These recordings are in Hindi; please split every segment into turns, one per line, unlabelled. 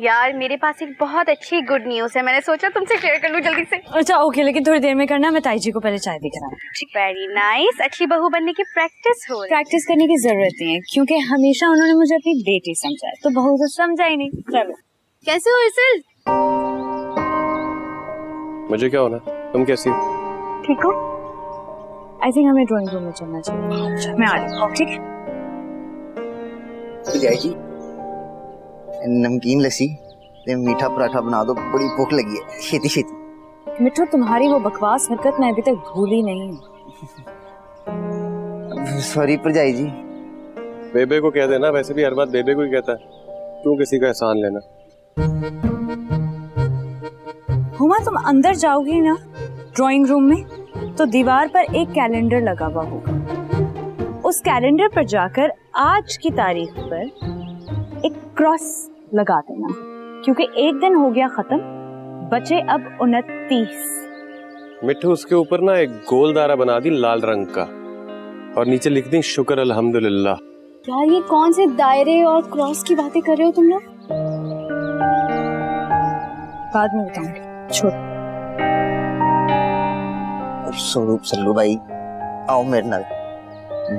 यार मेरे पास एक बहुत अच्छी गुड न्यूज़ है, मैंने सोचा तुमसे शेयर कर लूं जल्दी से।
अच्छा ओके, लेकिन थोड़ी देर में करना, मैं ताई जी को पहले चाय भी कराऊं।
वेरी नाइस, अच्छी बहू बनने की प्रैक्टिस हो रही है।
प्रैक्टिस करने की जरूरत नहीं है क्योंकि हमेशा उन्होंने मुझे अपनी बेटी समझा है, तो बहू तो समझा ही नहीं। चलो।
कैसे हो इरसिल?
मुझे क्या होना, तुम कैसी हो?
ठीक हो?
आई थिंक हमें ड्राइंग रूम में चलना चाहिए। मैं आ रही हूँ। ठीक है
जय जी, नमकीन लस्सी ते मीठा पराठा बना दो, बड़ी भूख लगी है, छेती छेती।
मिट्टू, तुम्हारी वो बकवास हरकत मैं अभी तक भूली नहीं।
सॉरी परजाई जी।
बेबे को कह देना, वैसे भी हर बात बेबे को ही कहता है, क्यों किसी का एहसान लेना।
हुमा, तुम अंदर जाओगी ना ड्राइंग रूम में, तो दीवार पर एक कैलेंडर लगा हुआ होगा। उस कैलेंडर पर जाकर आज की तारीख पर एक क्रॉस लगा देना, क्योंकि एक दिन हो गया खत्म, बचे अब 29।
मिट्टू, उसके ऊपर ना एक गोल दायरा बना दी लाल रंग का, और नीचे लिख दी शुक्र अल्हम्दुलिल्लाह।
यार ये कौन से दायरे और क्रॉस की बातें कर रहे हो तुम लोग? बाद में बताऊंगी, छोड़।
स्वरूप सल्लू भाई, आओ मेरे नाल,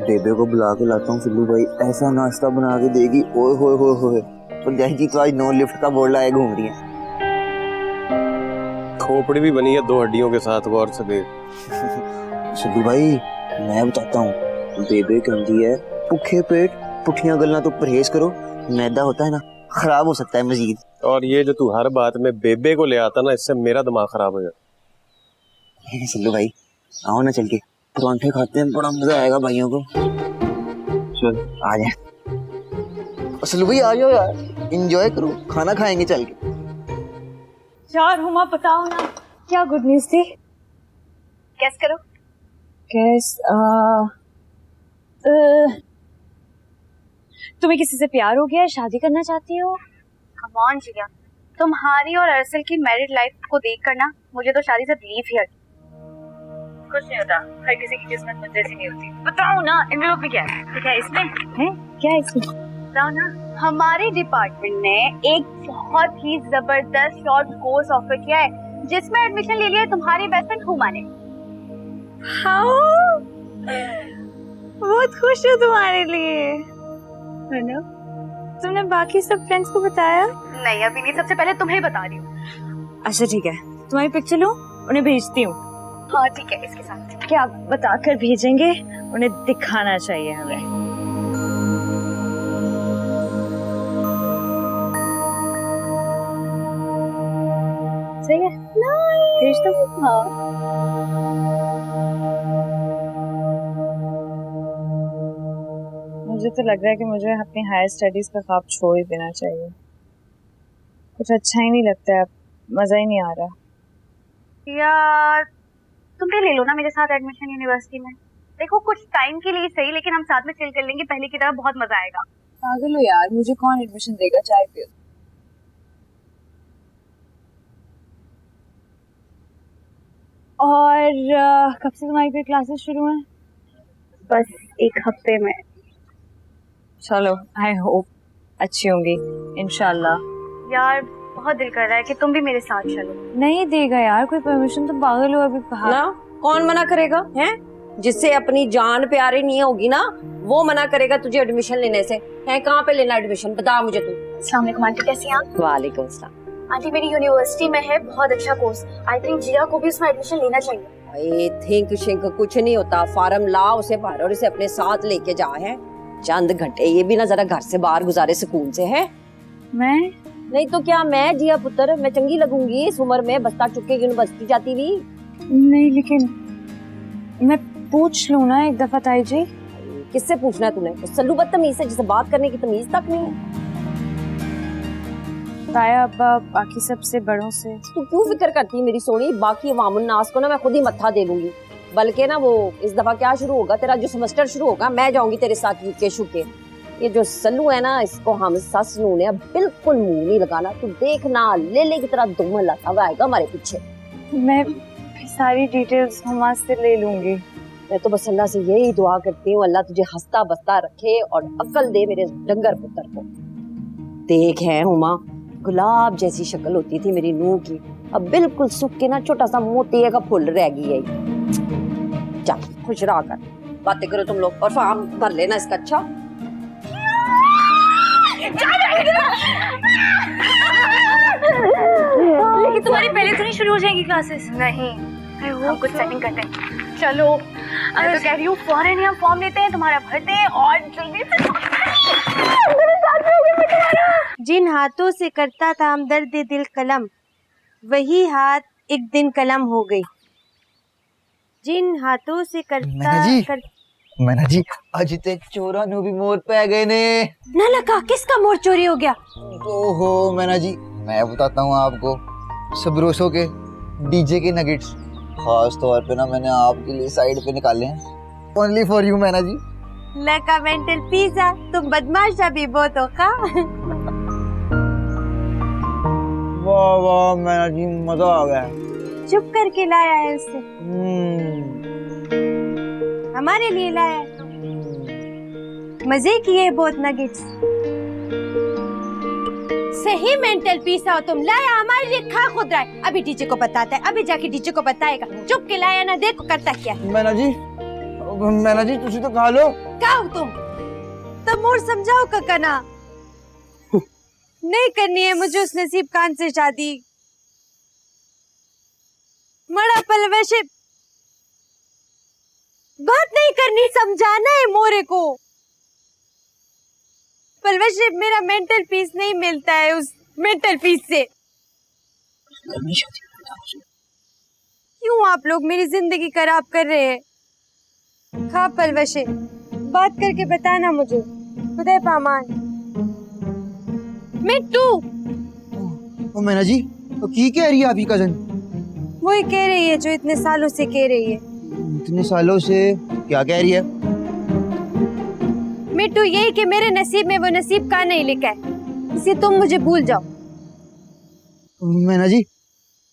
बेबे को बुला के लाता हूँ। सल्लू भाई ऐसा नाश्ता बना के देगी, ओए होए होए होए। परजाई जी तो आज नो लिफ्ट का बोर्ड लाए घूम रही है।
खोपड़ी भी बनी है 2 हड्डियों के साथ, गौर से देख।
सल्लू भाई मैं बताता हूँ, बेबे कहती है भूखे पेट पुठियां गल्ला तो परहेज करो, मैदा होता है ना खराब हो सकता है मजीद।
और ये जो तू हर बात में बेबे को ले आता ना, इससे मेरा दिमाग खराब हो जाता।
सल्लू भाई आओ ना चल के परांठे खाते हैं, बड़ा मजा आएगा भाइयों को। चल आ जाए। सल्लू भाई आ जाओ यार, एंजॉय करो, खाना खाएंगे चल के।
यार हुमा बताओ ना, क्या गुड न्यूज थी?
गेस करो।
कैस तुम्हें किसी से प्यार हो गया, शादी करना चाहती हो?
कम ऑन जिया, तुम्हारी और अरसल की मैरिड लाइफ को देख कर ना मुझे तो शादी से बिलीव ही हटी। कुछ नहीं होता, हर किसी की किस्मत मुझ जैसी नहीं होती। बताओ ना एनवेलप में क्या है? क्या है इसमें?
है क्या है इसमें?
बताओ ना। हमारे डिपार्टमेंट ने एक बहुत ही जबरदस्त शॉर्ट कोर्स ऑफर किया है, जिसमें एडमिशन ले लिया है तुम्हारी बेस्ट फ्रेंड हुमा ने।
हाउ, बहुत खुश हूँ तुम्हारे लिए। है ना? तुमने बाकी सब फ्रेंड्स को बताया?
नहीं अभी नहीं, सबसे पहले तुम्हें बता रही हूँ।
अच्छा ठीक है, तुम्हारी पिक्चर लो, उन्हें भेजती हूँ।
हाँ ठीक है, इसके साथ।
क्या बताकर भेजेंगे? उन्हें दिखाना चाहिए हमें। सही है, भेज दो। हाँ मुझे तो लग रहा है कि मुझे अपनी हायर स्टडीज का ख्वाब छोड़ ही देना चाहिए। कुछ अच्छा ही नहीं लगता है, मजा ही नहीं आ रहा।
यार तुम भी ले लो ना मेरे साथ एडमिशन यूनिवर्सिटी में। देखो कुछ टाइम के लिए सही, लेकिन हम साथ में चिल कर लेंगे पहले की तरह, बहुत मजा आएगा।
पागल हो यार, मुझे कौन एडमिशन देगा? चाय पियो। और कब से तुम्हारी फिर क्लासेस शुरू हैं?
बस 1 हफ्ते में।
चलो, आई होप अच्छी होंगी इंशाल्लाह।
यार बहुत दिल कर रहा है कि तुम भी मेरे साथ चलो।
नहीं देगा यार कोई परमिशन, तो पागल हो अभी कहा
ना। कौन मना करेगा? हैं? जिससे अपनी जान प्यारी नहीं होगी ना, वो मना करेगा तुझे एडमिशन लेने से। है कहाँ पे लेना एडमिशन, बता मुझे तू।
अस्सलाम वालेकुम आंटी, कैसी हैं आप?
वालेकुम सलाम।
आंटी मेरी यूनिवर्सिटी में है बहुत अच्छा कोर्स, आई थिंक जिया को भी उसमें एडमिशन लेना चाहिए।
ये थिंक शिंक कुछ नहीं होता, फार्म ला उसे भर और इसे अपने साथ लेके जा। है चंद घंटे ये भी ना जरा घर से बाहर गुजारे सुकून से। है
मैं
नहीं तो क्या, मैं जिया पुत्र मैं चंगी लगूंगी इस उम्र में बस्ता चुक के यूनिवर्सिटी जाती भी?
नहीं, लेकिन मैं पूछ लूं ना एक दफा ताई जी।
किससे पूछना है तूने? उस सल्लू बदतमीज से जिसे बात करने की तमीज तक नहीं है।
ताया अब्बा बाकी सबसे बड़ों से।
तू क्यों फिक्र करती है मेरी सोनी? बाकी अवामुन नास को ना मैं खुद ही मत्था दे लूंगी। बल्कि ना वो इस दफा क्या शुरू होगा, तेरा जो सेमेस्टर शुरू होगा मैं जाऊंगी तेरे साथ यूके शुके। ये जो सल्लू है ना, इसको हम सस नू ने बिल्कुल मुंह नहीं लगाना। तू देखना ले की तरह दुम लाता हुआ आएगा हमारे पीछे।
मैं सारी डिटेल्स हुमा से ले लूंगी।
मैं तो बस अल्लाह से यही दुआ करती हूँ, अल्लाह तुझे हंसता बसता रखे और अक्ल दे मेरे डंगर पुत्र को। देख है हुमा, गुलाब जैसी शक्ल होती थी मेरी नूह की, अब बिल्कुल सूख के ना छोटा सा मोती का फूल रह गई है। चल खुश रहा कर, बातें करो तुम लोग और फार्म भर लेना इसका। अच्छा
लेकिन तुम्हारी पहले तो नहीं शुरू हो जाएंगी क्लासेस? नहीं, हम कुछ सेटिंग करते हैं। चलो, मैं तो कह रही हूँ फौरन ही हम फॉर्म लेते हैं, तुम्हारा भरते हैं और जल्दी से।
जिन हाथों से करता था हमदर्द दिल कलम, वही हाथ एक दिन कलम हो गई। जिन हाथों से
मैना जी आज ते चोरा नु भी मोर पे गए ने।
न लगा, किसका मोर चोरी हो गया?
ओहो मैना जी, मैं बताता हूँ आपको, सबरोसो के डीजे के नगेट्स खास तौर पे ना मैंने आपके लिए साइड पे निकाले हैं, ओनली फॉर यू मैना जी।
लगा मेंटल पिज्जा, तुम बदमाश अभी बहुत हो का।
वाह वाह मैना जी, मजा आ गया।
चुप करके लाया है उसे, हमारे लिए लाया है। मजे किए बहुत नगेट्स। सही मेंटल पीस हो तुम, लाया हमारे लिए, खा खुद रहा है। अभी टीचर को बताता है, अभी जाके टीचर को बताएगा। चुप के लाया ना, देखो करता क्या।
मैना जी तुसी तो खा लो।
खाओ तुम, तब मोर समझाओ ककना। नहीं करनी है मुझे उस नसीब खान से शादी। मड़ा पल वैसे बात नहीं करनी, समझाना है मोरे को। पल वैसे मेरा मेंटल पीस नहीं मिलता है उस मेंटल पीस से। क्यों आप लोग मेरी जिंदगी खराब कर रहे हैं? खा पल वैसे बात करके बताना मुझे, खुदा पामान। मिट्टू,
ओ मैना जी, तो की कह रही है आपकी कजन?
वही कह रही है जो इतने सालों से कह रही है।
इतने सालों से क्या कह रही है?
मिट्टू, यही कि मेरे नसीब में वो नसीब का नहीं लिखा है, इसे तुम मुझे भूल जाओ।
मैना जी,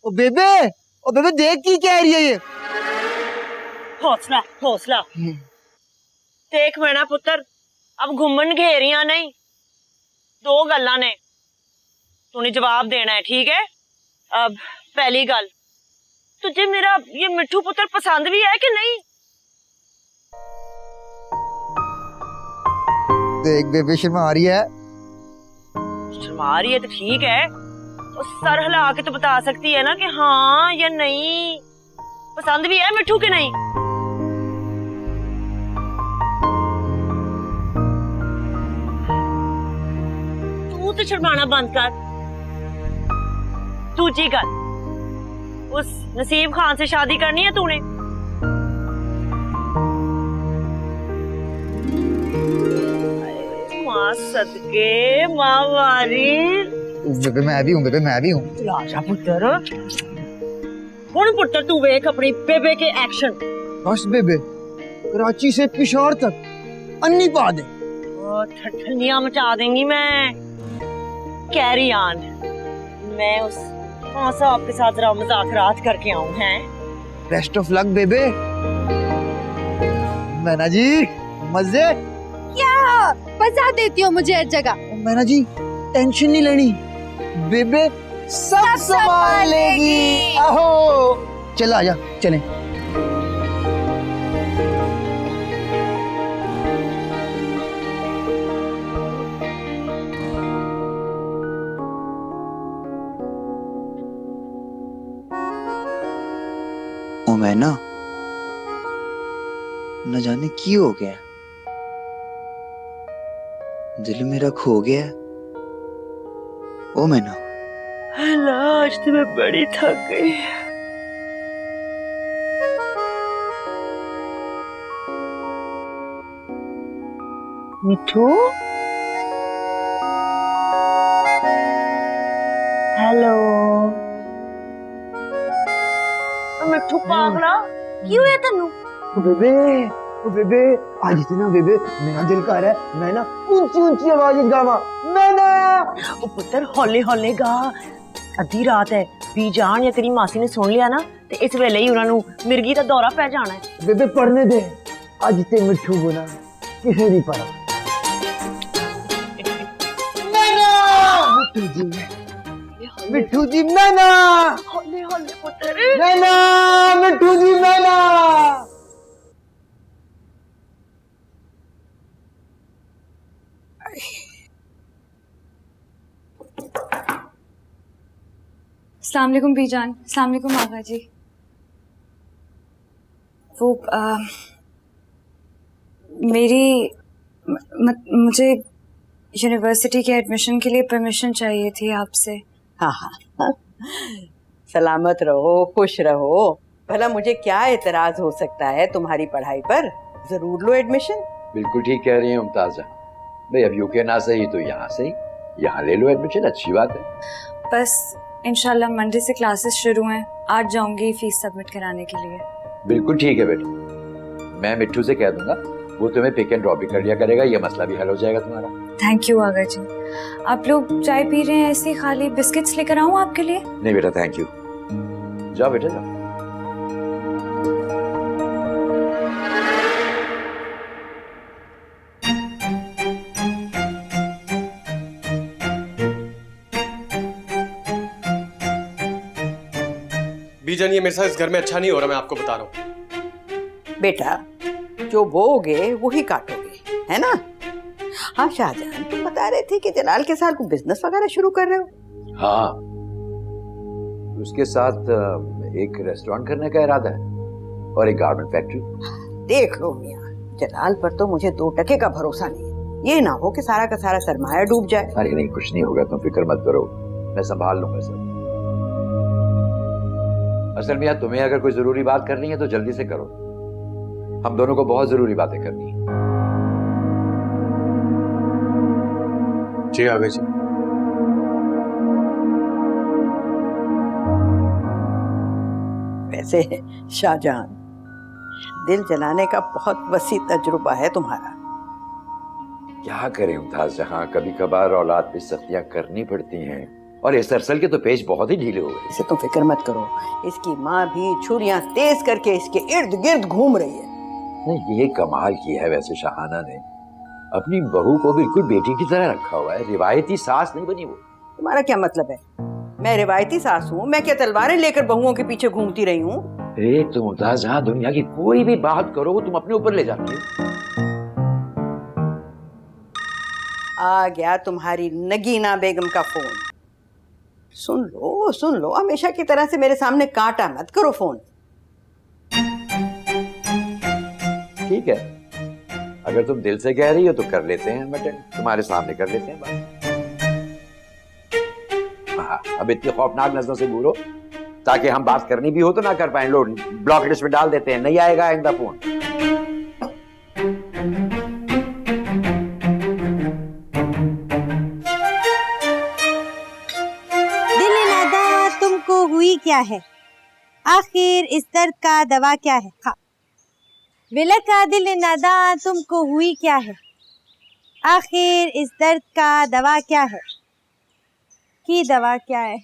ओ बेबे देख की कह रही है ये।
हौसला देख मैना पुत्र, अब घुमन घेरियां नहीं, दो गल्लां ने, तूने जवाब देना है, ठीक है? अब पहली गल, तुझे मेरा ये मिठू पुत्र पसंद भी है कि नहीं?
देख बेबे शर्मा रही है।
शर्मा रही है तो ठीक है, तो सर हिला के तो बता सकती है ना कि हाँ या नहीं, पसंद भी है मिठू के नहीं? तू तो शर्माना बंद कर। दूसरी गल, उस नसीब खान से शादी करनी है तूने? माँ सदके, माँ वारी।
बेबे मैं भी हूँ।
आजा पुत्र, हुण पुत्र तू वेख अपनी बेबे के एक्शन।
बस बेबे, कराची से पिशोर तक अन्नी पा दे।
ठंडियां मचा देंगी मैं। कैरी ऑन, मैं उस साहब के साथ जरा मुज़ाकरात करके आऊं हैं।
बेस्ट ऑफ लक बेबे। मैना जी मजे।
क्या फंसा देती हो मुझे हर जगह।
मैना जी टेंशन नहीं लेनी, बेबे सब संभाल लेगी। आहो चल आजा चलें। ओ मैना, न जाने की हो गया, दिल मेरा खो गया। ओ मैना,
आज तो मैं बड़ी थक गई। मिठू, हेलो। मिठू पागला
क्यों है तन्नू?
ओ बेबे आज इतना बेबे मेरा दिल कर रहा है मैं ना ऊंची ऊंची आवाज गावा। मैना
ओ पुत्र हौले हौले गा, अद्धी रात है, पी जान या तेरी मासी ने सुन लिया ना ते इस वेले ही उन्होंने मिर्गी दा दौरा पै जाना है।
बेबे पढ़ने दे, आज ते मिठू बोला किसे नहीं पढ़ा। मैना मिठू जी मिट्टू जी मैना,
हौले हौले पुत्र।
मैना, मिट्टू जी मैना।
अस्सलाम वालेकुम बीजान, अस्सलाम वालेकुम आगा जी। वो मुझे यूनिवर्सिटी के एडमिशन के लिए परमिशन चाहिए थी आपसे।
हाँ हाँ, सलामत रहो, खुश रहो। भला मुझे क्या एतराज हो सकता है तुम्हारी पढ़ाई पर? जरूर लो एडमिशन।
बिल्कुल ठीक कह रही हैं मुमताज़ा। भाई अब यूके ना सही तो यहाँ सही, यहाँ ले लो एडमिशन, अच्छी बात है।
बस इंशाल्लाह मंडे से क्लासेस शुरू हैं, आज जाऊंगी फीस सबमिट कराने के लिए।
बिल्कुल ठीक है बेटा, मैं मिट्टू से कह दूंगा, वो तुम्हें पिक एंड ड्रॉप भी कर लिया करेगा, ये मसला भी हल हो जाएगा तुम्हारा।
थैंक यू आगा जी। आप लोग चाय पी रहे हैं ऐसे, खाली बिस्किट्स लेकर आऊं आपके लिए?
नहीं बेटा थैंक यू, जाओ बेटा जाओ।
बीजान ये मेरे साथ इस घर में अच्छा नहीं हो रहा, मैं आपको बता रहा हूँ।
बेटा जो बोओगे वही काटोगे, है ना? हाँ शाहजहान, तुम बता रहे थे कि जलाल के साथ बिजनेस वगैरह शुरू कर रहे हो।
हाँ, उसके साथ एक रेस्टोरेंट करने का इरादा है और एक गारमेंट फैक्ट्री।
देख लो मियाँ, जलाल पर तो मुझे 2 टके का भरोसा नहीं है। ये ना हो कि सारा का सारा सरमाया डूब जाए।
अरे नहीं, कुछ नहीं होगा, तुम फिक्र मत करो, मैं संभाल लूंगा सब। असल में यार तुम्हें अगर कोई जरूरी बात करनी है तो जल्दी से करो, हम दोनों को बहुत जरूरी बातें करनी है।
जी आगे जी।
वैसे शाहजहान, दिल जलाने का बहुत वसी तजुर्बा है तुम्हारा।
क्या करें मुमताज जहां, कभी कभार औलाद पे सख्तियां करनी पड़ती हैं, और इस अरसल के तो पेज बहुत ही ढीले हो गए।
इसे तुम फिक्र मत करो, इसकी माँ भी छुरियां तेज करके इसके इर्द गिर्द घूम रही है।
नहीं ये कमाल किया है वैसे शाहाना ने, अपनी बहू को बिल्कुल बेटी की तरह रखा हुआ है, रिवायती सास नहीं बनी वो।
तुम्हारा क्या मतलब है? मैं रिवायती सास हूँ? मैं क्या तलवारें लेकर बहुओं के पीछे घूमती रही हूँ?
अरे तुम मुमताज जहां दुनिया की कोई भी बात करो वो तुम अपने ऊपर ले जाती हो।
आ गया तुम्हारी नगीना बेगम का फोन। सुन लो, हमेशा की तरह से मेरे सामने काटा मत करो फोन।
ठीक है, अगर तुम दिल से कह रही हो तो कर लेते हैं, मटन तुम्हारे सामने कर लेते हैं बात। हाँ, अब इतनी खौफनाक नजरों से घूरो ताकि हम बात करनी भी हो तो ना कर पाए। लो ब्लॉक लिस्ट में डाल देते हैं, नहीं आएगा आइंदा फोन।
दिल नादा तुमको हुई क्या है? आखिर इस दर्द का दवा क्या है? हाँ, विलक का दिल नादा तुमको हुई क्या है? आखिर इस दर्द का दवा क्या है? की दवा क्या है?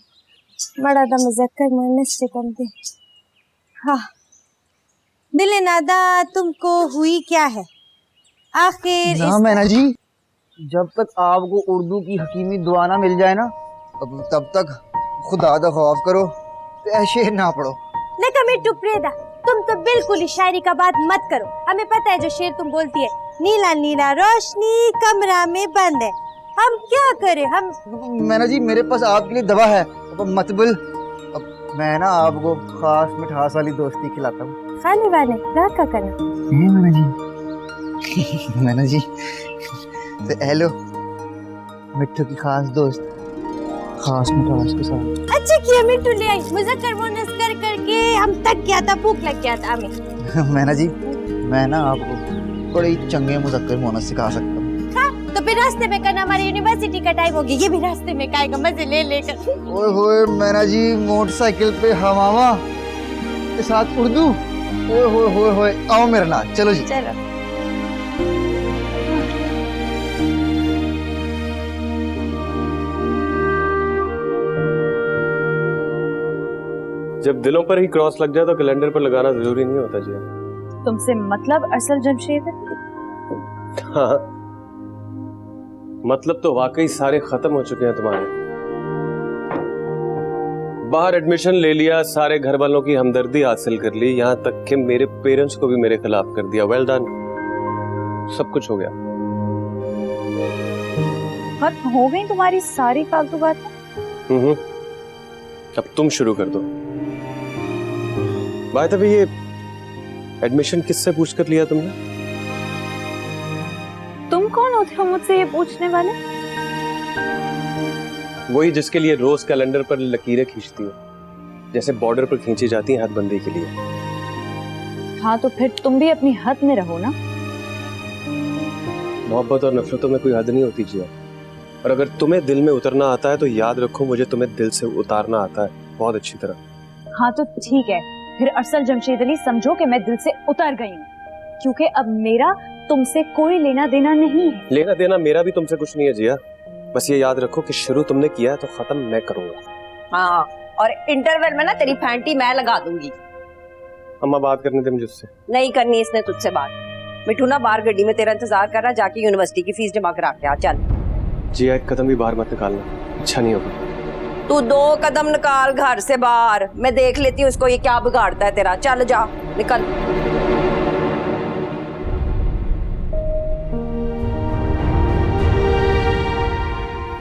बड़ा दा मुज़क्कर मुअन्नस से कम दे। हाँ, दिल नादा तुमको हुई क्या है? आखिर
ना मैना जी, जब तक आपको उर्दू की हकीमी दुआ ना मिल जाए ना, तब तक खुदा दा खौफ करो, शेर ना पढ़ो।
देखा मिट्टू प्रेदा, तुम तो बिल्कुल ही शायरी का बात मत करो। हमें पता है जो शेर तुम बोलती है, नीला नीला रोशनी कमरा में बंद है। हम क्या करें? हम
मैना जी मेरे पास आपके लिए दवा है, अब मतबुल। अब मैं ना आपको खास मिठास वाली दोस्ती खिलाता हूँ।
खाने वाले रात का करना।
मैना जी मैना जी, तो हेलो मिट्टू की खास दोस्त, खास मिठास के साथ।
अच्छा किया मिट्टू ले आई, मुज़क्कर मुअन्नस कर करके हम तक गया था, भूख लग गया था हमें।
मैना जी, मैं ना आपको बड़े चंगे मुज़क्कर मुअन्नस सिखा सकता हूँ।
तो फिर रास्ते में करना, हमारी यूनिवर्सिटी का टाइम हो गया, ये भी रास्ते में खाएगा मजे ले लेकर।
ओए होए मैना जी, मोटरसाइकिल पे हमामा के साथ उर्दू, ओए होए होए होए, आओ मेरे नाल, चलो जी।
चलो।
जब दिलों पर ही क्रॉस लग जाए तो कैलेंडर पर लगाना जरूरी नहीं होता जी।
तुमसे मतलब अरसल जमशेद है?
हाँ, मतलब तो वाकई सारे खत्म हो चुके हैं तुम्हारे। बाहर एडमिशन ले लिया, सारे घर वालों की हमदर्दी हासिल कर ली, यहाँ तक कि मेरे पेरेंट्स को भी मेरे खिलाफ कर दिया। वेल डन, सब कुछ हो गया।
खत्म हो गई तुम्हारी सारी फालतू बातें।
अब तुम शुरू कर दो। बात अभी ये एडमिशन किससे पूछ कर लिया तुमने?
तुम कौन होते हो मुझसे ये पूछने वाले?
वही जिसके लिए रोज कैलेंडर पर लकीरें खींचती हो, जैसे बॉर्डर पर खींची जाती हैं हदबंदी के लिए।
हाँ तो फिर तुम भी अपनी हद में रहो ना।
मोहब्बत और नफरतों में कोई हद नहीं होती जिया, और अगर तुम्हें दिल में उतरना आता है तो याद रखो मुझे तुम्हें दिल से उतारना आता है बहुत अच्छी तरह।
हाँ तो ठीक है, फिर अरसल जमशेद अली समझो कि मैं दिल से उतर गई हूँ, क्योंकि अब मेरा तुमसे कोई लेना देना नहीं है।
लेना देना मेरा भी तुमसे कुछ नहीं है जिया, बस ये याद रखो कि शुरू तुमने किया है तो खत्म मैं करूंगा।
हाँ, और इंटरवल में ना तेरी फैंटी मैं लगा दूंगी।
अम्मा बात करने दे मुझे उससे।
नहीं करनी इसने तुझसे बात। मिठू ना बाहर गड्डी में तेरा इंतजार कर रहा, जाके यूनिवर्सिटी की फीस जमा करा के आ। चल
जिया, एक कदम भी बाहर मत निकालना, अच्छा नहीं होगा।
तू 2 कदम निकाल घर से बाहर, मैं देख लेती हूँ इसको ये क्या बिगाड़ता है तेरा। चल जा, निकल।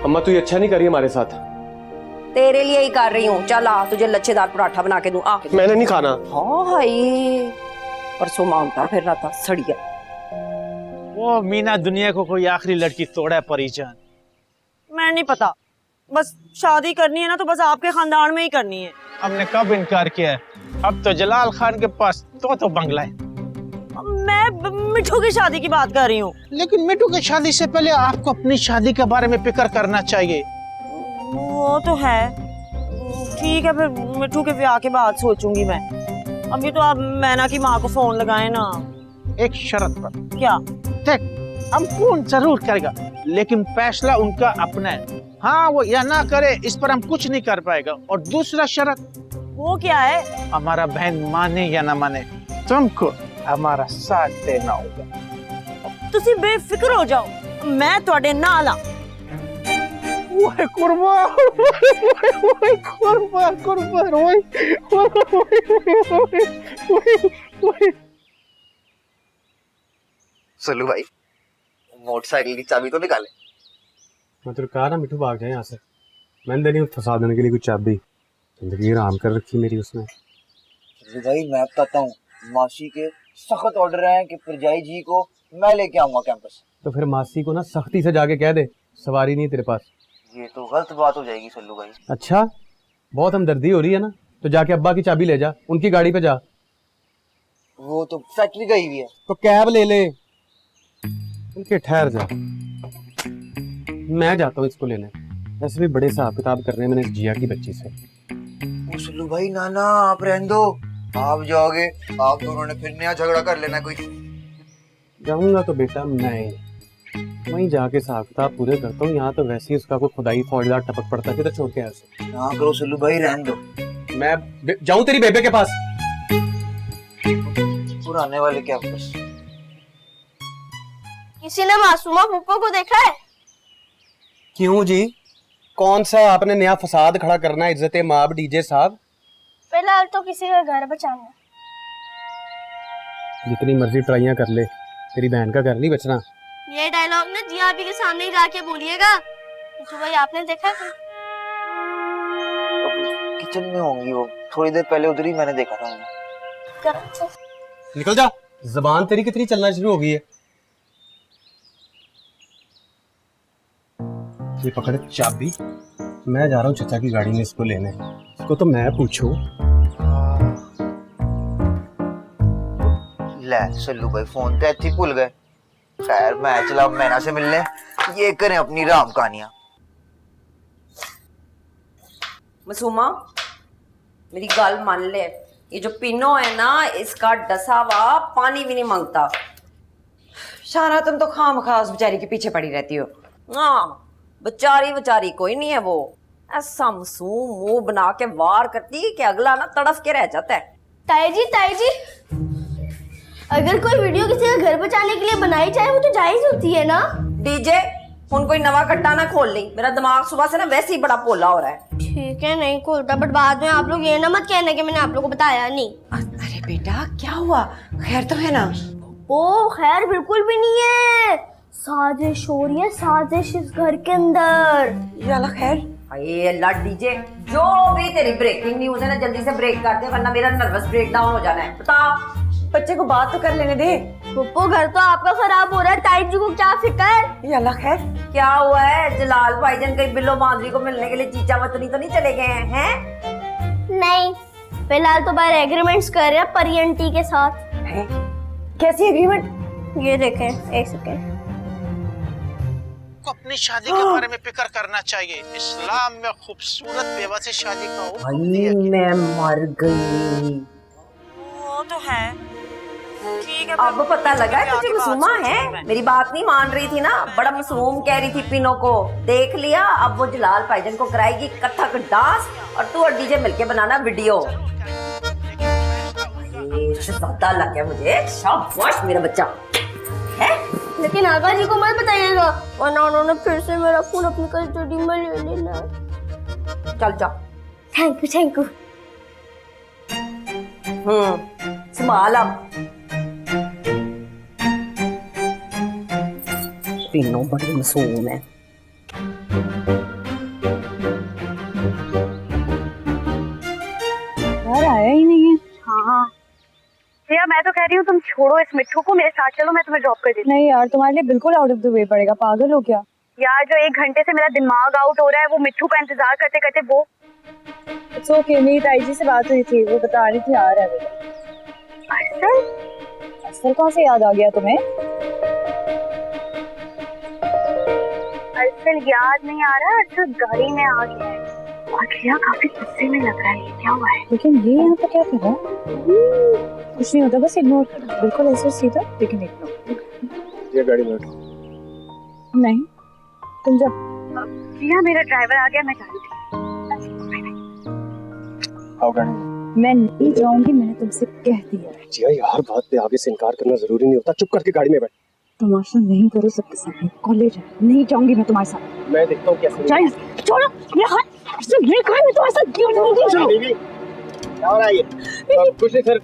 अम्मा तू ये अच्छा नहीं कर रही हमारे साथ।
तेरे लिए ही कर रही हूँ। चल आ, तुझे लच्छेदार पराठा बना के दूं। आ
मैंने नहीं खाना।
हाँ हाय, परसों मांगता फिर रहा था सड़िया।
वो मीना दुनिया को कोई आखिरी लड़की तोड़ा परिजान।
मैं नहीं पता, बस शादी करनी है ना तो बस आपके खानदान में ही करनी है।
हमने कब इनकार किया है? अब तो जलाल खान के पास तो बंगला है।
मैं मिठू की शादी की बात कर रही हूँ।
लेकिन मिठू की शादी से पहले आपको अपनी शादी के बारे में फिक्र करना चाहिए।
वो तो है, ठीक है, फिर मिठू के ब्याह के बाद सोचूंगी मैं। अभी तो आप मैना की माँ को फोन लगाए ना।
एक शर्त पर।
क्या?
देख, हम फोन जरूर करेगा, लेकिन फैसला उनका अपना है। हाँ, वो या ना करे इस पर हम कुछ नहीं कर पाएगा। और दूसरा शर्त।
वो क्या है?
हमारा बहन माने या ना माने, तुमको हमारा साथ देना होगा।
तुसी बेफिक्र हो जाओ, मैं तुहाडे नाल हां।
ओए कुर्बान, ओए कुर्बान, कुर्बान, ओए।
सल्लू भाई, मोटरसाइकिल की चाबी तो निकाले।
मैं तो कहा ना मिठू भाग जाए यहाँ से। मैंने देनी फंसा देने के लिए कुछ चाबी, जिंदगी आराम कर रखी मेरी उसने।
भाई मैं बताता हूँ, मासी के सख्त ऑर्डर हैं कि परजाई जी को मैं लेके आऊंगा कैंपस।
तो फिर मासी को ना सख्ती से जाके कह दे सवारी नहीं तेरे पास।
ये तो गलत बात हो जाएगी सल्लू भाई।
अच्छा, बहुत हमदर्दी हो रही है ना, तो जाके अब्बा की चाबी ले जा, उनकी गाड़ी पे जा।
वो तो फैक्ट्री गई हुई है।
तो कैब ले ले। उनके ठहर जा, मैं जाता हूँ इसको लेने। वैसे भी बड़े हिसाब किताब कर रहे हैं मैंने इस जिया की बच्ची से।
सल्लू भाई ना ना, आप रहने दो। आप जाओगे, आप दोनों ने फिर नया झगड़ा कर लेना कोई।
जाऊंगा तो बेटा मैं वहीं जाके हिसाब किताब पूरे करता हूँ। यहाँ तो वैसे ही उसका कोई खुदाई फौजदार टपक पड़ता है, किधर छोड़ के आया उसे।
ना करो सल्लू भाई, रहने दो।
मैं जाऊँ तेरी बेबे के पास?
पुराने वाले क्या बस।
किसी ने मासूमा फूफो को देखा है?
क्यों जी, कौन सा आपने नया फसाद खड़ा करना है? इज्जत माब डीजे साहब।
फिलहाल तो किसी का घर बचाना।
जितनी मर्जी ट्राइयां कर ले, तेरी बहन का घर नहीं बचना।
ये डायलॉग ना जिया भी के सामने ही जाके बोलिएगा। तो भाई आपने देखा है?
किचन में होंगी वो, थोड़ी देर पहले उधर ही मैंने देखा था उन्हें।
निकल जा, जबान तेरी कितनी चलना शुरू हो गई है। ये पकड़ चाबी, मैं जा रहा हूँ चचा की गाड़ी में इसको लेने। इसको तो मैं पूछूं।
ले सल्लू भाई, फोन तो ऐसे ही भूल गए। खैर मैं चला मैना से मिलने, ये करें अपनी राम कहानियां।
मसूमा, मेरी गल मान ले, ये जो पिनो है ना, इसका डसा हुआ पानी भी नहीं मांगता। शाना, तुम तो खामखास बेचारी के पीछे पड़ी रहती हो। हाँ, बेचारी कोई नहीं है वो। ऐसा मासूम मुंह बना के वार करती कि अगला ना तड़फ के रह जाता है।
ताई जी, अगर कोई वीडियो किसी का घर बचाने के लिए बनाई जाए वो तो जायज होती है ना?
डीजे, हुन कोई नवा कट्टा ना खोल ली, मेरा दिमाग सुबह से ना वैसे ही बड़ा पोला हो रहा है।
ठीक है नहीं खोलता, बट बाद में आप लोग ये ना मत कहना कि मैंने आप लोगों को बताया नहीं।
अरे बेटा क्या हुआ, खैर तो है ना?
ओ खैर बिल्कुल भी नहीं है, साजिश हो रही है, साजिश इस घर के अंदर।
या अल्लाह खैर।
अरे अल्लाह डीजे, जो भी तेरी ब्रेकिंग न्यूज़ है ना जल्दी से ब्रेक कर दे, वरना मेरा नर्वस ब्रेकडाउन हो जाना है। बता।
बच्चे को बात तो कर लेने दे।
पप्पू घर तो आपका खराब हो रहा है, ताई जी को क्या फिक्र?
या अल्लाह खैर।
क्या हुआ है? जलाल भाईजान कहीं बिल्लो माधवी को मिलने के लिए चीचा वतनी तो नहीं चले गए हैं?
नहीं, फिलहाल तो बाहर एग्रीमेंट्स कर रहे हैं परी आंटी के साथ।
है? कैसी एग्रीमेंट?
ये देखें, एक सेकेंड।
को अपनी शादी के बारे में फिक्र करना चाहिए। इस्लाम में खूबसूरत बेवा से शादी का हुक्म दिया गया।
मैं मर गई।
वो तो है, ठीक है।
अब पता लगा तुझे मासूमा है, मेरी बात नहीं मान रही थी ना, बड़ा मासूम कह रही थी पिनो को। देख लिया, अब वो जलाल भाईजान को कराएगी कथक डांस और तू और डीजे मिलके बनाना वीडियो। शहजादा लग गया मुझे, शाबाश मेरा बच्चा है।
लेकिन आगा जी को मत बताइएगा, वरना उन्होंने फिर से मेरा फोन अपनी कस्टडी में ले लेना।
चल जा।
Thank you.
संभाल अब। पिनो बड़ी मासूम है।
यार आया ही नहीं है।
हाँ भैया, मैं तो कह रही हूँ तुम छोड़ो इस मिट्टू को, मेरे साथ चलो, मैं तुम्हें ड्रॉप कर देती हूँ।
नहीं यार, तुम्हारे लिए बिल्कुल आउट ऑफ द वे पड़ेगा, पागल हो क्या?
यार जो 1 घंटे से मेरा दिमाग आउट हो रहा है, वो मिट्टू का इंतजार करते करते वो।
इट्स ओके, मेरी ताई जी से बात हुई थी, वो बता रही थी आ रहा है।
असल
असल कहाँ से याद आ गया तुम्हें?
असल याद नहीं आ रहा, असल गाड़ी में आ गया है। अखिया काफी गुस्से में लग रहा है, ये क्या हुआ है?
लेकिन ये यहाँ पे क्या कर रहा है? कुछ नहीं होता, बस इग्नोर कर, बिल्कुल ऐसे सीधा, लेकिन इग्नोर।
ये गाड़ी में
नहीं, तुम जा।
भैया मेरा ड्राइवर आ गया, मैं जा रही थी।
आओ गाड़ी में।
मैं नहीं जाऊंगी, मैंने तुमसे कह दिया है।
जिया यार, बात पे आगे से इनकार करना जरूरी नहीं होता, चुप करके गाड़ी में बैठ।
तमाशा नहीं करो सबके सामने, कॉलेज है, नहीं जाऊंगी मैं तुम्हारे साथ।
मैं देखता हूँ कैसे।
जाए, छोड़ो मेरा हाथ, ये कहा मैं तुम्हारे साथ क्यों नहीं जाऊँ?
क्या हो रहा है ये? कुछ नहीं सर,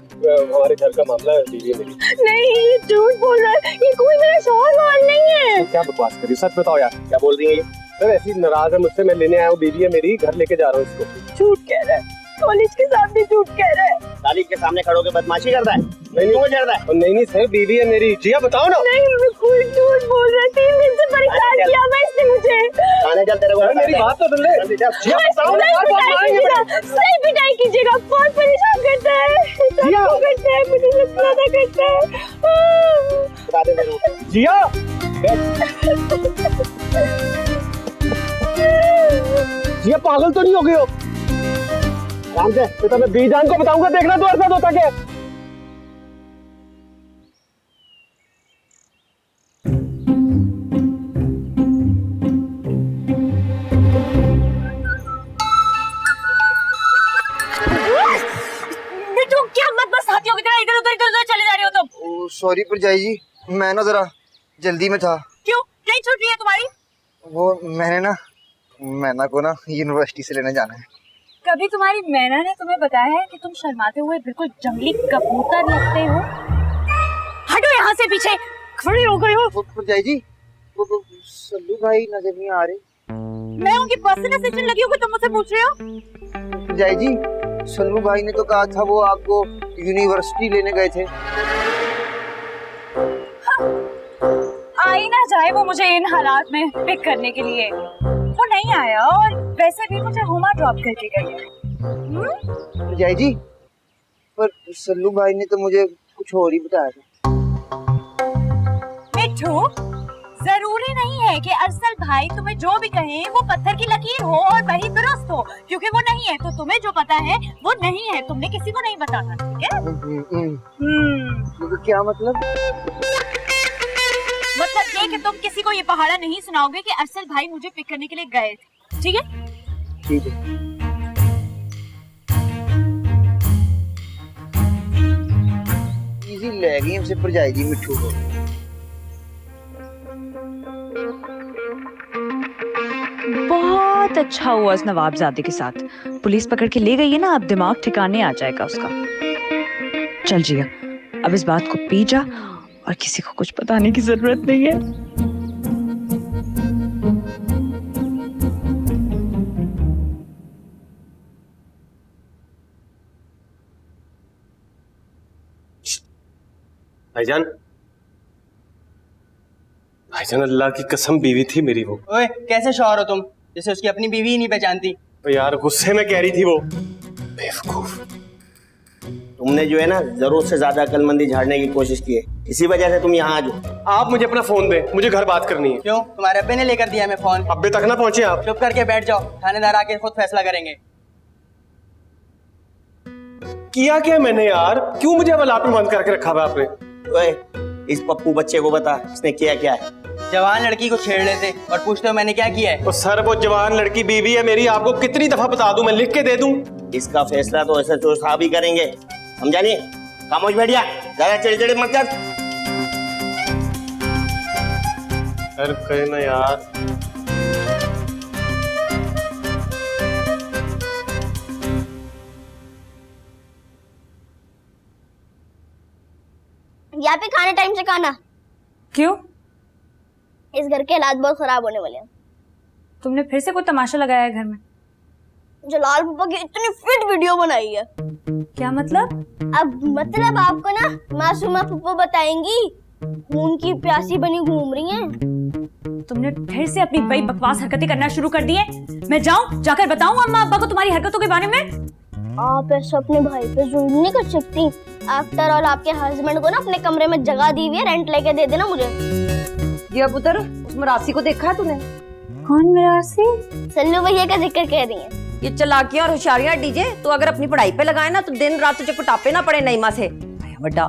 हमारे घर का मामला है, बीवी मेरी।
नहीं, ये झूठ बोल रहा है, ये कोई मेरा शौहर वाल नहीं है।
क्या बकवास कर रही, सच बताओ यार, क्या बोल रही है ये? सर ऐसी नाराज है मुझसे, मैं लेने आया हूँ, बीवी है मेरी, घर लेके जा रहा हूँ इसको।
झूठ कह रहा है, कॉलेज के सामने झूठ कह रहा है।
तालीब के सामने खड़ो के बदमाशी करता है।
नहीं सर, बीवी है मेरी। जिया बताओ ना।
नहीं, बिल्कुल झूठ बोल रहा है, 3 दिन से परेशान किया मैं इसने मुझे।
थाने चल, तेरे को
मेरी बात तो सुन ले। जिया बताओ ना।
सही पिटाई कीजिएगा, बहुत परेशान करता है, सबको करता है, मुझे सबसे ज्यादा करता है।
जिया जिया पागल तो नहीं हो गई हो? काम से तो मैं बीजान को बताऊंगा, देखना तो ऐसा होता क्या।
क्या मत बस हाथियों की तरह इधर उधर चले जा रहे हो तुम?
सॉरी परजाई जी, मैं ना जरा जल्दी में था।
क्यों, ट्रेन छूट रही है तुम्हारी?
वो मैना को ना यूनिवर्सिटी से लेने जाना है।
कभी तुम्हारी मैना ने तुम्हें बताया है कि तुम शर्माते हुए बिल्कुल जंगली कबूतर लगते हो? हटो यहाँ से, पीछे खड़े हो गए हो।
परजाई जी, वो सल्लू भाई नजर नहीं आ रहे।
मैं उनकी पर्सनल असिस्टेंट लगी हूँ, तुम मुझसे पूछ रहे हो?
परजाई जी, सल्लू भाई ने तो कहा था वो आपको यूनिवर्सिटी लेने गए थे।
आई ना जाए वो मुझे इन हालात में पिक करने के लिए, वो नहीं आया, और वैसे भी मुझे हुमा ड्रॉप करके गया।
जय जी, पर सल्लू भाई ने तो मुझे कुछ और ही बताया था।
मिठू, जरूरी नहीं है कि अरसल भाई तुम्हें जो भी कहें वो पत्थर की लकीर हो और वही दुरुस्त हो, क्योंकि वो नहीं है तो तुम्हें जो पता है वो नहीं है, तुमने किसी को नहीं बताना, ठीक है?
तो क्या मतलब?
मतलब ये कि तुम किसी को ये पहाड़ा नहीं सुनाओगे कि अरसल भाई मुझे पिक करने के लिए गए थे, ठीक है?
ठीक है। इजी लगेगी हमसे पर जाएगी मिठू को।
बहुत अच्छा हुआ उस नवाबजादे के साथ। पुलिस पकड़ के ले गई है ना, अब दिमाग ठिकाने आ जाएगा उसका। चल जिया, अब इस बात को पी जा और किसी को कुछ बताने की जरूरत नहीं है।
भाईजान, भाईजान अल्लाह की कसम बीवी थी मेरी वो।
ओए कैसे शौहर हो तुम, जैसे उसकी अपनी बीवी ही नहीं पहचानती।
तो यार गुस्से में कह रही थी वो, बेवकूफ।
तुमने जो है ना जरूरत से ज्यादा अक्लमंदी झाड़ने की कोशिश की है, इसी वजह से तुम यहाँ आ जाओ।
आप मुझे अपना फोन दे, मुझे घर बात करनी है।
क्यों, तुम्हारे अब्बे ने लेकर दिया मैं फोन?
अब्बे तक ना पहुंचे आप।
चुप करके बैठ जाओ, थानेदार आके खुद फैसला करेंगे।
किया क्या मैंने यार, क्यों मुझे अदालत में बंद करके रखा हुआ आपने?
ओए इस पप्पू बच्चे को बता इसने किया क्या है। जवान लड़की को छेड़ लेते और पूछते हो मैंने क्या किया है।
तो सर वो जवान लड़की बीवी है मेरी, आपको कितनी दफा बता दूं, मैं लिख के दे दूं?
इसका फैसला तो SHO साहब ही करेंगे, समझा नहीं? खामोश बैठ जा, ज्यादा चिड़चिड़े मत कर।
सर कहे ना यार।
यहाँ पे खाने टाइम से खाना।
क्यों?
इस घर के हालात बहुत खराब होने वाले हैं।
तुमने फिर से कोई तमाशा लगाया है घर में?
जलाल पापा की इतनी फिट वीडियो बनाई है।
क्या मतलब?
अब मतलब आपको ना मासूमा पप्पू बताएंगी, खून की प्यासी बनी घूम रही हैं।
तुमने फिर से अपनी वही बकवास हरकतें करना शुरू कर दी है। मैं जाऊं, जाकर बताऊं अम्मा अब्बा को तुम्हारी हरकतों के बारे में?
आप ऐसा अपने भाई पे जुल्म नहीं कर सकती। आफ्टर ऑल आपके हस्बैंड को ना अपने कमरे में जगह दी हुई है, रेंट लेके दे देना मुझे।
जी अब उधर उस मरासी को देखा है तूने?
कौन मरासी?
सल्लू भैया का जिक्र कह रही है।
ये चालाकियां और होशियारियां डीजे तो अगर अपनी पढ़ाई पे लगाए ना तो दिन रात तुझे कुटापे ना पड़े नईमा से। बड़ा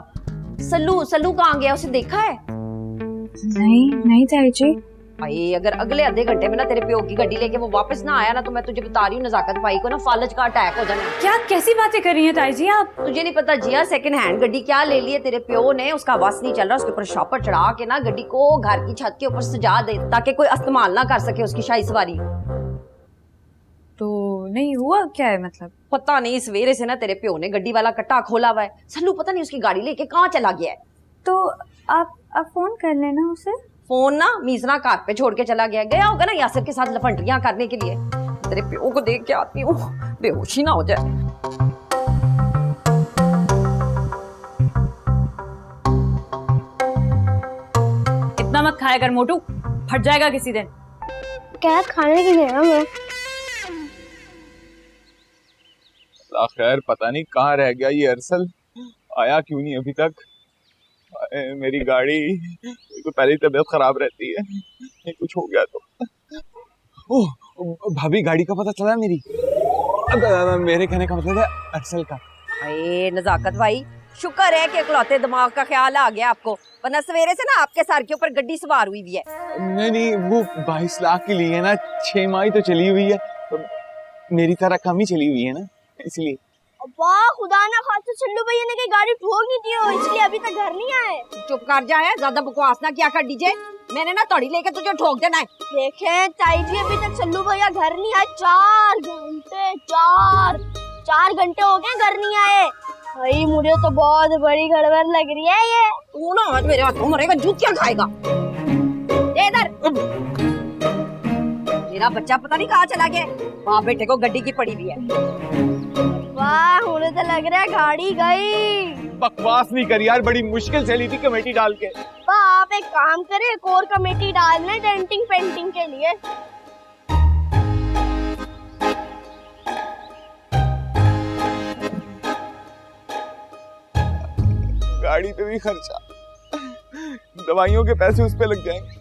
सल्लू सल्लू कहाँ गया, उसे देखा है?
नहीं ताई जी।
भाई अगर अगले आधे घंटे में ना तेरे प्यो की गाड़ी लेके वो वापस ना आया ना तो मैं तुझे बता रही हूँ नजाकत भाई को ना फालज का अटैक हो जाना।
क्या कैसी बातें कर रही हैं ताई जी आप?
तुझे नहीं पता जिया, सेकंड हैंड गाड़ी क्या ले ली है तेरे प्यो ने, उसका बस नहीं चल रहा, उसके ऊपर शॉपर चढ़ा के ना गाड़ी को घर की छत के ऊपर सजा दे ताकि कोई इस्तेमाल ना कर सके उसकी शाही सवारी।
तो नहीं हुआ क्या है मतलब?
पता नहीं, सवेरे से ना तेरे प्यो ने गड्डी वाला कट्टा खोला हुआ है। सल्लू पता नहीं उसकी गाड़ी लेके कहाँ चला गया है।
तो आप फोन कर लेना उसे।
फोन ना मीजना कार पे छोड़ के चला गया होगा ना यासिर के साथ लफंटियां करने के लिए। तेरे प्यो को देख के आती हूँ, बेहोशी ना हो जाए।
इतना मत खाया कर मोटू, फट जाएगा किसी दिन।
क्या खाने की है मैं?
खैर पता नहीं कहाँ रह गया ये अरसल, आया क्यों नहीं अभी तक। मेरी गाड़ी तो पहले ही तबीयत खराब रहती है, कुछ हो गया तो। ओह भाभी गाड़ी का पता चला मेरी? मेरे कहने का मतलब है अरसल का।
अरे नजाकत भाई शुक्र है कि इकलौते दिमाग का ख्याल आ गया आपको, वरना सवेरे से ना आपके सर के ऊपर गड्डी सवार हुई भी है।
नहीं वो 22 लाख की ली है ना, 6 माह तो चली हुई है, मेरी तरह कम ही चली हुई है ना इसलिए।
वाह खुदा ना खास्ता सल्लू भैया ने कहीं गाड़ी ठोक नहीं दी हो, इसलिए अभी तक घर नहीं आए।
चुप कर जा, है ज्यादा बकवास ना क्या कर दीजिए, मैंने ना तोड़ी लेके तुझे ठोक देना है।
देखें ताई जी अभी तक सल्लू भैया घर नहीं आए, 4 घंटे हो गए घर नहीं आए। भाई मुझे तो बहुत बड़ी गड़बड़ लग रही है ये।
तू ना आज मेरे हाथों मरेगा, जूतियां खाएगा। इधर मेरा बच्चा पता नहीं कहाँ चला गया, वहाँ बेटे को गड्डी की पड़ी हुई है।
वाह मुझे तो लग रहा है गाड़ी गई।
बकवास नहीं कर यार, बड़ी मुश्किल से ली थी कमेटी डाल के।
आप एक काम करें, एक और कमेटी डाल लें डेंटिंग पेंटिंग के लिए।
गाड़ी पे भी खर्चा, दवाइयों के पैसे उस पे लग जाएंगे।